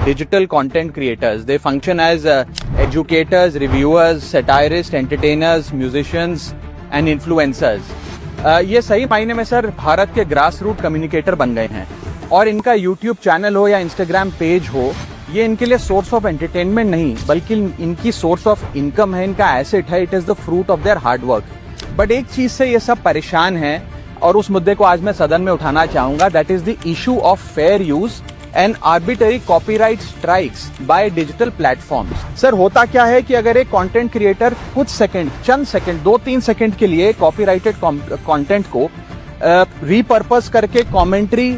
digital content creators. They function as educators, reviewers, satirists, entertainers, musicians and influencers. ये सही मायने में sir Bharat के ग्रास रूट कम्युनिकेटर बन गए हैं और इनका यूट्यूब चैनल हो या इंस्टाग्राम पेज हो, ये इनके लिए सोर्स ऑफ एंटरटेनमेंट नहीं बल्कि इनकी सोर्स ऑफ इनकम है, इनका एसेट है. It is the fruit of their hard work. But एक चीज से ये सब परेशान हैं और उस मुद्दे को आज मैं सदन में उठाना चाहूंगा. That is the issue of fair use and arbitrary copyright strikes by digital platforms. Sir होता क्या है कि अगर एक कंटेंट क्रिएटर कुछ सेकंड, चंद सेकंड, 2-3 सेकंड के लिए कॉपीराइटेड कंटेंट को रीपर्पस करके कमेंट्री,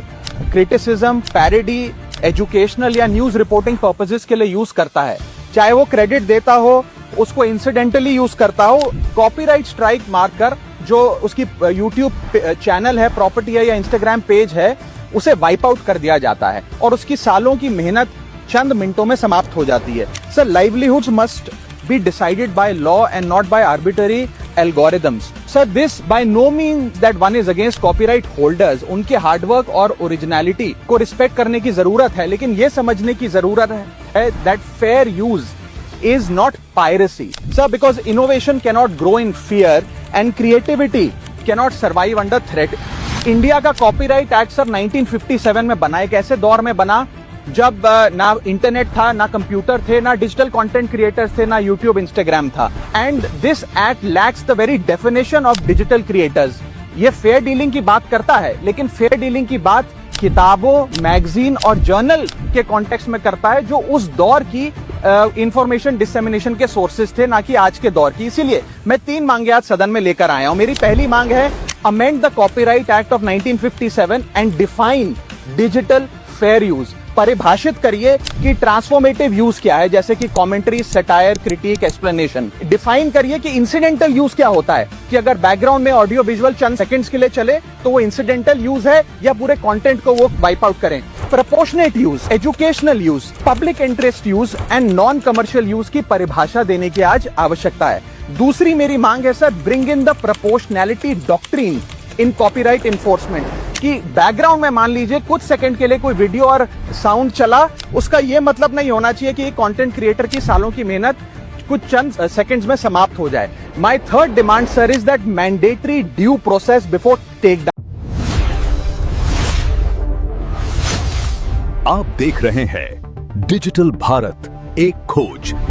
क्रिटिसिज्म, पैरोडी, एजुकेशनल या न्यूज रिपोर्टिंग पर्पसेस के लिए यूज करता है, चाहे वो क्रेडिट देता हो, उसको इंसिडेंटली यूज करता हो, कॉपीराइट स्ट्राइक मारकर जो उसकी यूट्यूब चैनल है, प्रॉपर्टी है या इंस्टाग्राम पेज है, उसे वाइप आउट कर दिया जाता है और उसकी सालों की मेहनत चंद मिनटों में समाप्त हो जाती है. Sir livelihoods must be decided by law and not by arbitrary algorithms. Sir this by no means that one is against copyright holders. उनके हार्डवर्क और ओरिजिनलिटी को रिस्पेक्ट करने की जरूरत है, लेकिन ये समझने की जरूरत है that fair use is not piracy. Sir, because innovation cannot grow in fear and creativity cannot survive under threat. India का कॉपीराइट एक्ट सर 1957 में बना. एक ऐसे दौर में बना जब ना इंटरनेट था, ना कंप्यूटर थे, ना डिजिटल कंटेंट क्रिएटर्स थे, ना यूट्यूब, इंस्टाग्राम था. And this act lakhs the very definition of digital creators. ये फेयर डीलिंग की बात करता है, लेकिन फेयर डीलिंग की बात किताबों, मैगजीन और जर्नल के कॉन्टेक्स्ट में करता है जो उस दौर की इंफॉर्मेशन डिसेमिनेशन के सोर्सेज थे, ना कि आज के दौर की. इसीलिए मैं 3 मांगे आज सदन में लेकर आया हूं. मेरी पहली मांग है, amend the copyright act of 1957 and define digital fair use. परिभाषित करिए कि ट्रांसफॉर्मेटिव यूज क्या है, जैसे कि commentary, satire, critic, explanation. Define करिए कि इंसिडेंटल यूज क्या होता है, कि अगर बैकग्राउंड में ऑडियो विजुअल चंद सेकंड्स के लिए चले तो वो इंसिडेंटल यूज है या पूरे कंटेंट को वो वाइप आउट करें. Proportionate use, educational use, public interest use and non commercial use की परिभाषा देने की आज आवश्यकता है. दूसरी मेरी मांग है sir, bring in the proportionality doctrine in copyright enforcement. कि बैकग्राउंड में मान लीजिए कुछ सेकंड के लिए कोई वीडियो और साउंड चला, उसका ये मतलब नहीं होना चाहिए कि कंटेंट क्रिएटर की सालों की मेहनत कुछ चंद सेकंड्स में समाप्त हो जाए. My third demand sir is that mandatory due process before take down. आप देख रहे हैं डिजिटल भारत, एक खोज.